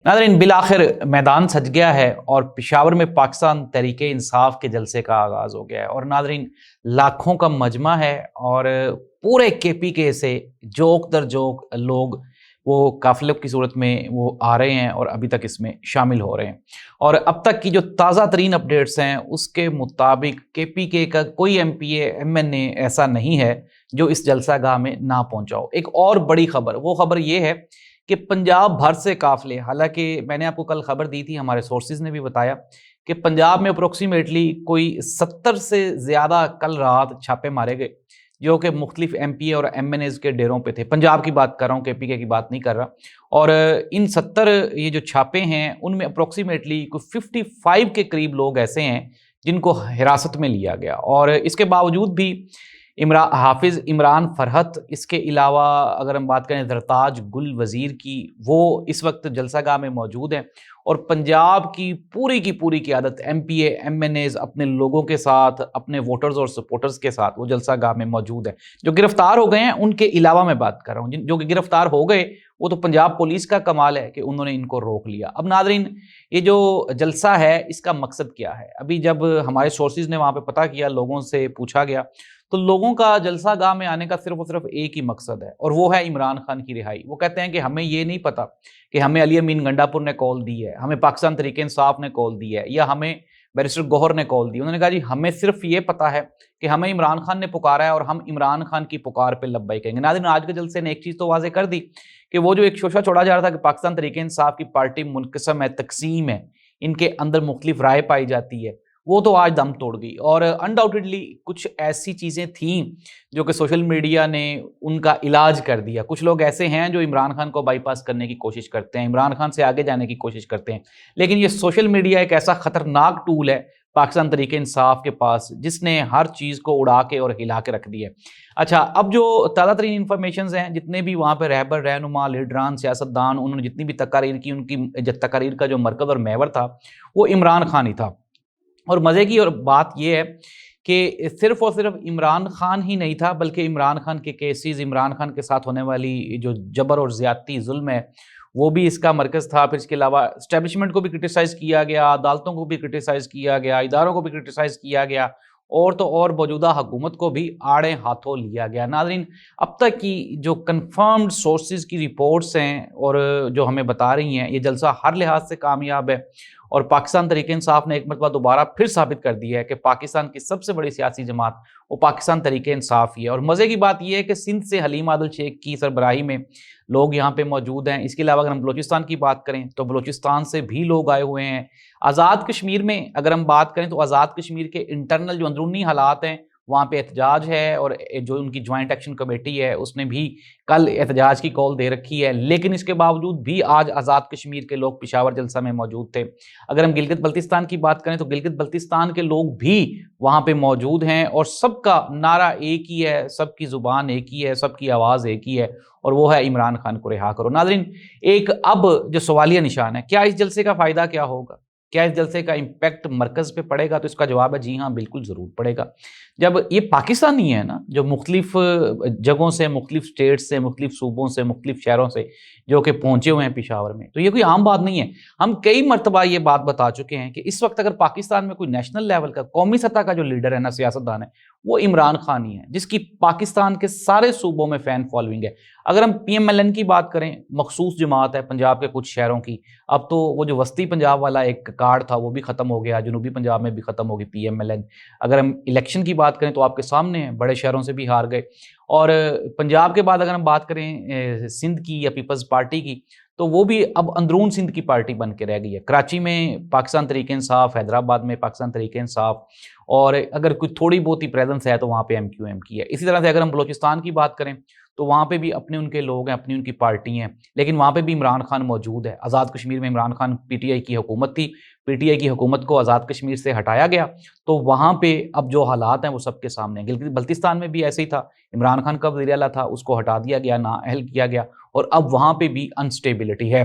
ناظرین، بالآخر میدان سج گیا ہے اور پشاور میں پاکستان تحریک انصاف کے جلسے کا آغاز ہو گیا ہے۔ اور ناظرین، لاکھوں کا مجمع ہے اور پورے کے پی کے سے جوک در جوک لوگ وہ قافلے کی صورت میں وہ آ رہے ہیں اور ابھی تک اس میں شامل ہو رہے ہیں۔ اور اب تک کی جو تازہ ترین اپڈیٹس ہیں اس کے مطابق کے پی کے کا کوئی M P A M N A ایسا نہیں ہے جو اس جلسہ گاہ میں نہ پہنچا ہو۔ ایک اور بڑی خبر، وہ خبر یہ ہے کہ پنجاب بھر سے قافلے، حالانکہ میں نے آپ کو کل خبر دی تھی، ہمارے سورسز نے بھی بتایا کہ پنجاب میں اپروکسیمیٹلی کوئی 70 سے زیادہ کل رات چھاپے مارے گئے جو کہ مختلف ایم پی اے اور ایم این ایز کے ڈیروں پہ تھے۔ پنجاب کی بات کر رہا ہوں، کے پی کے کی بات نہیں کر رہا۔ اور ان 70 یہ جو چھاپے ہیں ان میں اپروکسیمیٹلی کوئی 55 کے قریب لوگ ایسے ہیں جن کو حراست میں لیا گیا۔ اور اس کے باوجود بھی حافظ عمران فرحت، اس کے علاوہ اگر ہم بات کریں زرتاج گل وزیر کی، وہ اس وقت جلسہ گاہ میں موجود ہیں۔ اور پنجاب کی پوری قیادت، M P A M N As اپنے لوگوں کے ساتھ، اپنے ووٹرز اور سپورٹرز کے ساتھ وہ جلسہ گاہ میں موجود ہیں۔ جو گرفتار ہو گئے ہیں ان کے علاوہ میں بات کر رہا ہوں، جو کہ گرفتار ہو گئے وہ تو پنجاب پولیس کا کمال ہے کہ انہوں نے ان کو روک لیا۔ اب ناظرین، یہ جو جلسہ ہے اس کا مقصد کیا ہے؟ ابھی جب ہمارے سورسز نے وہاں پہ پتہ کیا، لوگوں سے پوچھا گیا، تو لوگوں کا جلسہ گاہ میں آنے کا صرف اور صرف ایک ہی مقصد ہے، اور وہ ہے عمران خان کی رہائی۔ وہ کہتے ہیں کہ ہمیں یہ نہیں پتا کہ ہمیں علی امین گنڈا پور نے کال دی ہے، ہمیں پاکستان تحریک انصاف نے کال دی ہے، یا ہمیں بیرسٹر گوہر نے کال دی۔ انہوں نے کہا جی ہمیں صرف یہ پتا ہے کہ ہمیں عمران خان نے پکارا ہے اور ہم عمران خان کی پکار پہ لبیک کہیں گے۔ ناظرین، آج کے جلسے نے ایک چیز تو واضح کر دی کہ وہ جو ایک شوشہ چھوڑا جا رہا تھا کہ پاکستان تحریک انصاف کی پارٹی منقسم ہے، تقسیم ہے، ان کے اندر مختلف رائے پائی جاتی ہے، وہ تو آج دم توڑ گئی۔ اور انڈاؤٹڈلی کچھ ایسی چیزیں تھیں جو کہ سوشل میڈیا نے ان کا علاج کر دیا۔ کچھ لوگ ایسے ہیں جو عمران خان کو بائی پاس کرنے کی کوشش کرتے ہیں، عمران خان سے آگے جانے کی کوشش کرتے ہیں، لیکن یہ سوشل میڈیا ایک ایسا خطرناک ٹول ہے پاکستان تحریک انصاف کے پاس جس نے ہر چیز کو اڑا کے اور ہلا کے رکھ دی ہے۔ اچھا، اب جو تازہ ترین انفارمیشنز ہیں، جتنے بھی وہاں پہ رہبر، رہنما، لیڈران، سیاستدان، انہوں نے جتنی بھی تقاریر کی، ان کی تقاریر کا جو مرکز اور محور تھا وہ عمران خان ہی تھا۔ اور مزے کی اور بات یہ ہے کہ صرف اور صرف عمران خان ہی نہیں تھا، بلکہ عمران خان کے کیسز، عمران خان کے ساتھ ہونے والی جو جبر اور زیادتی، ظلم ہے، وہ بھی اس کا مرکز تھا۔ پھر اس کے علاوہ اسٹیبلشمنٹ کو بھی کرٹیسائز کیا گیا، عدالتوں کو بھی کرٹیسائز کیا گیا، اداروں کو بھی کرٹیسائز کیا گیا، اور تو اور موجودہ حکومت کو بھی آڑے ہاتھوں لیا گیا۔ ناظرین، اب تک کی جو کنفرمڈ سورسز کی رپورٹس ہیں اور جو ہمیں بتا رہی ہیں، یہ جلسہ ہر لحاظ سے کامیاب ہے، اور پاکستان تحریک انصاف نے ایک مرتبہ دوبارہ پھر ثابت کر دیا ہے کہ پاکستان کی سب سے بڑی سیاسی جماعت وہ پاکستان تحریک انصاف ہی ہے۔ اور مزے کی بات یہ ہے کہ سندھ سے حلیم عادل شیخ کی سربراہی میں لوگ یہاں پہ موجود ہیں۔ اس کے علاوہ اگر ہم بلوچستان کی بات کریں تو بلوچستان سے بھی لوگ آئے ہوئے ہیں۔ آزاد کشمیر میں اگر ہم بات کریں تو آزاد کشمیر کے انٹرنل جو اندرونی حالات ہیں وہاں پہ احتجاج ہے، اور جو ان کی جوائنٹ ایکشن کمیٹی ہے اس نے بھی کل احتجاج کی کال دے رکھی ہے، لیکن اس کے باوجود بھی آج آزاد کشمیر کے لوگ پشاور جلسہ میں موجود تھے۔ اگر ہم گلگت بلتستان کی بات کریں تو گلگت بلتستان کے لوگ بھی وہاں پہ موجود ہیں، اور سب کا نعرہ ایک ہی ہے، سب کی زبان ایک ہی ہے، سب کی آواز ایک ہی ہے، اور وہ ہے عمران خان کو رہا کرو۔ ناظرین، ایک اب جو سوالیہ نشان ہے، کیا اس جلسے کا فائدہ کیا ہوگا؟ کیا اس جلسے کا امپیکٹ مرکز پہ پڑے گا؟ تو اس کا جواب ہے جی ہاں، بالکل ضرور پڑے گا۔ جب یہ پاکستانی ہے نا، جو مختلف جگہوں سے، مختلف اسٹیٹ سے، مختلف صوبوں سے، مختلف شہروں سے جو کہ پہنچے ہوئے ہیں پشاور میں، تو یہ کوئی عام بات نہیں ہے۔ ہم کئی مرتبہ یہ بات بتا چکے ہیں کہ اس وقت اگر پاکستان میں کوئی نیشنل لیول کا، قومی سطح کا جو لیڈر ہے نا، سیاستدان ہے، وہ عمران خان ہی ہے، جس کی پاکستان کے سارے صوبوں میں فین فالوئنگ ہے۔ اگر ہم پی ایم ایل این کی بات کریں، مخصوص جماعت ہے پنجاب کے کچھ شہروں کی، اب تو وہ جو وسطی پنجاب والا ایک کارڈ تھا وہ بھی ختم ہو گیا، جنوبی پنجاب میں بھی ختم ہوگی پی ایم ایل این۔ اگر ہم الیکشن کی بات کریں تو آپ کے سامنے ہیں، بڑے شہروں سے بھی ہار گئے۔ اور پنجاب کے بعد اگر ہم بات کریں سندھ کی یا پیپلز پارٹی کی، تو وہ بھی اب اندرون سندھ کی پارٹی بن کے رہ گئی ہے۔ کراچی میں پاکستان تحریک انصاف، حیدرآباد میں پاکستان تحریک انصاف، اور اگر کوئی تھوڑی بہت ہی پریزنس ہے تو وہاں پہ ایم کیو ایم کی ہے۔ اسی طرح سے اگر ہم بلوچستان کی بات کریں تو وہاں پہ بھی اپنے ان کے لوگ ہیں، اپنی ان کی پارٹی ہیں، لیکن وہاں پہ بھی عمران خان موجود ہے۔ آزاد کشمیر میں Imran Khan P T I کی حکومت تھی، پی ٹی آئی کی حکومت کو آزاد کشمیر سے ہٹایا گیا، تو وہاں پہ اب جو حالات ہیں وہ سب کے سامنے ہیں۔ گلگت بلتستان میں بھی ایسے ہی تھا، عمران خان کا وزیر اعلیٰ تھا، اس کو ہٹا دیا گیا، نااہل کیا گیا، اور اب وہاں پہ بھی انسٹیبلٹی ہے۔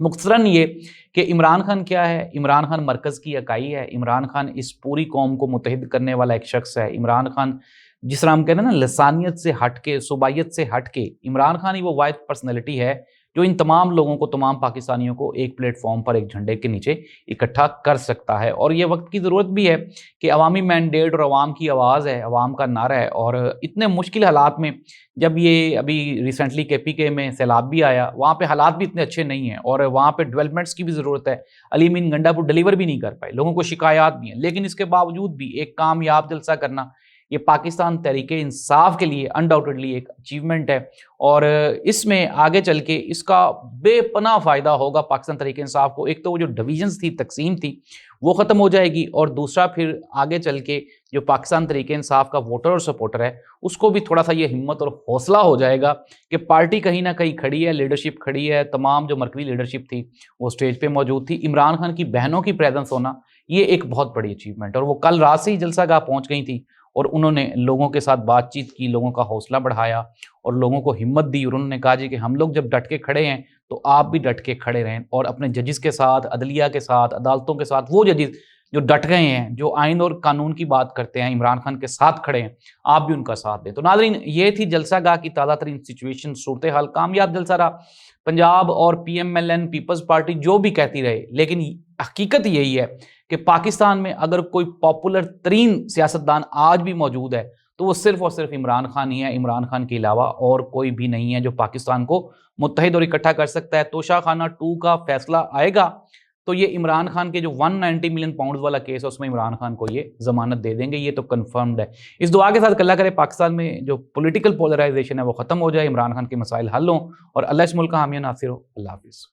مختصراً یہ کہ عمران خان کیا ہے؟ عمران خان مرکز کی اکائی ہے، عمران خان اس پوری قوم کو متحد کرنے والا ایک شخص ہے۔ عمران خان جس طرح ہم کہتے ہیں نا، لسانیت سے ہٹ کے، صوبائیت سے ہٹ کے، عمران خان ہی وہ واحد پرسنالٹی ہے جو ان تمام لوگوں کو، تمام پاکستانیوں کو ایک پلیٹ فارم پر، ایک جھنڈے کے نیچے اکٹھا کر سکتا ہے۔ اور یہ وقت کی ضرورت بھی ہے کہ عوامی مینڈیٹ اور عوام کی آواز ہے، عوام کا نعرہ ہے، اور اتنے مشکل حالات میں جب یہ ابھی ریسنٹلی کے پی کے میں سیلاب بھی آیا، وہاں پہ حالات بھی اتنے اچھے نہیں ہیں اور وہاں پہ ڈیولپمنٹس کی بھی ضرورت ہے، علی مین گنڈا پور ڈلیور بھی نہیں کر پائے، لوگوں کو شکایات بھی ہیں، لیکن اس کے باوجود بھی ایک کامیاب جلسہ کرنا یہ پاکستان تحریک انصاف کے لیے انڈاؤٹڈلی ایک اچیومنٹ ہے، اور اس میں آگے چل کے اس کا بے پناہ فائدہ ہوگا پاکستان تحریک انصاف کو۔ ایک تو وہ جو ڈویژنز تھی، تقسیم تھی، وہ ختم ہو جائے گی، اور دوسرا پھر آگے چل کے جو پاکستان تحریک انصاف کا ووٹر اور سپورٹر ہے اس کو بھی تھوڑا سا یہ ہمت اور حوصلہ ہو جائے گا کہ پارٹی کہیں نہ کہیں کھڑی ہے، لیڈرشپ کھڑی ہے، تمام جو مرکزی لیڈرشپ تھی وہ سٹیج پہ موجود تھی، عمران خان کی بہنوں کی پریزنس ہونا یہ ایک بہت بڑی اچیومنٹ ہے، اور وہ کل رات سے ہی جلسہ گاہ پہنچ گئی تھی اور انہوں نے لوگوں کے ساتھ بات چیت کی، لوگوں کا حوصلہ بڑھایا اور لوگوں کو ہمت دی، اور انہوں نے کہا جی کہ ہم لوگ جب ڈٹ کے کھڑے ہیں تو آپ بھی ڈٹ کے کھڑے رہیں، اور اپنے ججز کے ساتھ، عدلیہ کے ساتھ، عدالتوں کے ساتھ، وہ ججز جو ڈٹ گئے ہیں، جو آئین اور قانون کی بات کرتے ہیں، عمران خان کے ساتھ کھڑے ہیں، آپ بھی ان کا ساتھ دیں۔ تو ناظرین، یہ تھی جلسہ گاہ کی تازہ ترین سچویشن، صورتحال۔ کامیاب جلسہ رہا، پنجاب اور P M L N Peoples Party جو بھی کہتی رہے، لیکن حقیقت یہی ہے کہ پاکستان میں اگر کوئی پاپولر ترین سیاستدان آج بھی موجود ہے تو وہ صرف اور صرف عمران خان ہی ہے، عمران خان کے علاوہ اور کوئی بھی نہیں ہے جو پاکستان کو متحد اور اکٹھا کر سکتا ہے۔ توشہ خانہ 2 کا فیصلہ آئے گا تو یہ عمران خان کے جو 190 ملین پاؤنڈز والا کیس ہے اس میں عمران خان کو یہ ضمانت دے دیں گے، یہ تو کنفرمڈ ہے۔ اس دعا کے ساتھ کہ اللہ کرے پاکستان میں جو پولیٹیکل پولرائزیشن ہے وہ ختم ہو جائے، عمران خان کے مسائل حل ہوں، اور اللہ اس ملک کا حامی و ناصر ہو۔ اللہ حافظ۔